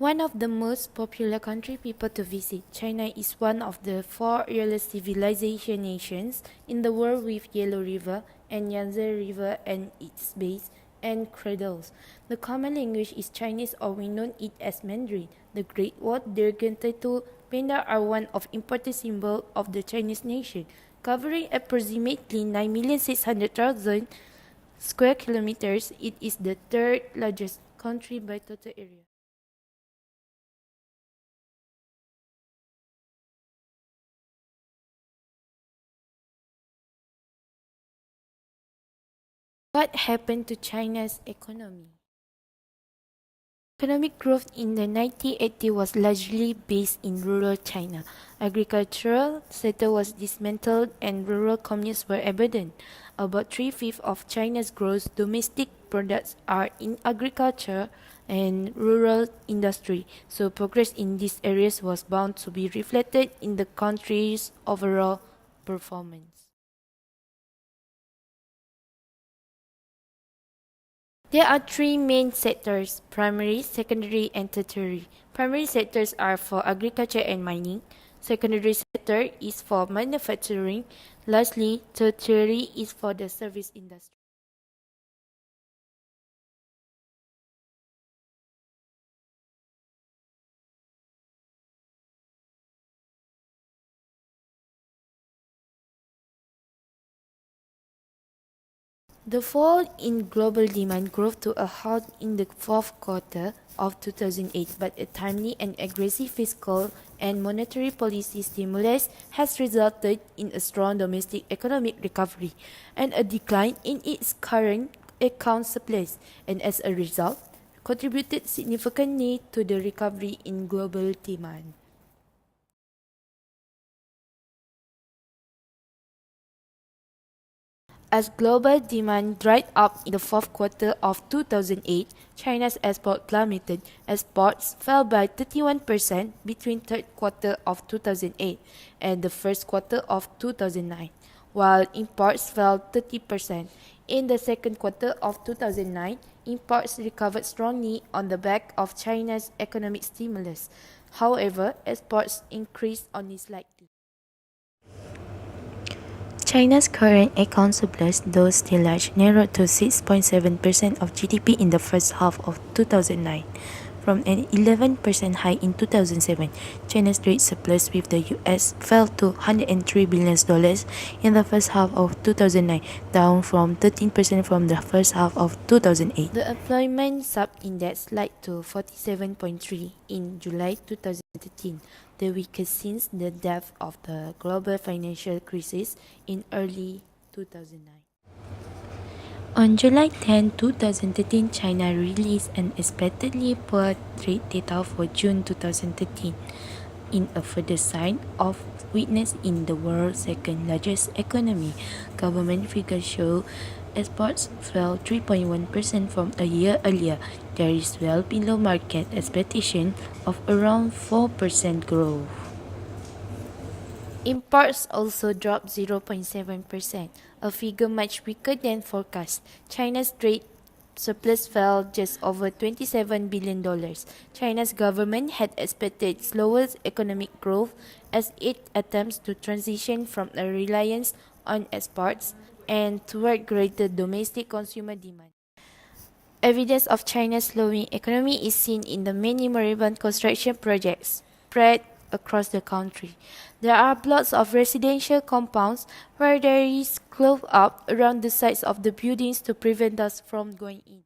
One of the most popular country people to visit, China is one of the 4 earliest civilization nations in the world with Yellow River and Yangtze River and its base and cradles. The common language is Chinese, or we know it as Mandarin. The Great Wall, Dragon Tattoo, Panda are one of important symbols of the Chinese nation, covering approximately 9,600,000 square kilometers. It is the third largest country by total area. What happened to China's economy? Economic growth in the 1980s was largely based in rural China. Agricultural sector was dismantled and rural communes were abandoned. About 3/5 of China's gross domestic products are in agriculture and rural industry, so progress in these areas was bound to be reflected in the country's overall performance. There are 3 main sectors: primary, secondary, and tertiary. Primary sectors are for agriculture and mining. Secondary sector is for manufacturing. Lastly, tertiary is for the service industry. The fall in global demand drove to a halt in the fourth quarter of 2008, but a timely and aggressive fiscal and monetary policy stimulus has resulted in a strong domestic economic recovery and a decline in its current account surplus, and as a result, contributed significantly to the recovery in global demand. As global demand dried up in the fourth quarter of 2008, China's export plummeted. Exports fell by 31% between third quarter of 2008 and the first quarter of 2009, while imports fell 30%. In the second quarter of 2009, imports recovered strongly on the back of China's economic stimulus. However, exports increased only slightly. China's current account surplus, though still large, narrowed to 6.7% of GDP in the first half of 2009, from an 11% high in 2007. China's trade surplus with the US fell to $103 billion in the first half of 2009, down from 13% from the first half of 2008. The employment sub-index slid to 47.3 in July 2013, the weakest since the depth of the global financial crisis in early 2009. On July 10, 2013, China released unexpectedly poor trade data for June 2013, in a further sign of weakness in the world's second largest economy. Government figures show exports fell 3.1% from a year earlier. There is well below market expectation of around 4% growth. Imports also dropped 0.7%, a figure much weaker than forecast. China's trade surplus fell just over $27 billion. China's government had expected slower economic growth as it attempts to transition from a reliance on exports and toward greater domestic consumer demand. Evidence of China's slowing economy is seen in the many moribund construction projects spread across the country. There are blocks of residential compounds where there is cloth up around the sides of the buildings to prevent dust from going in.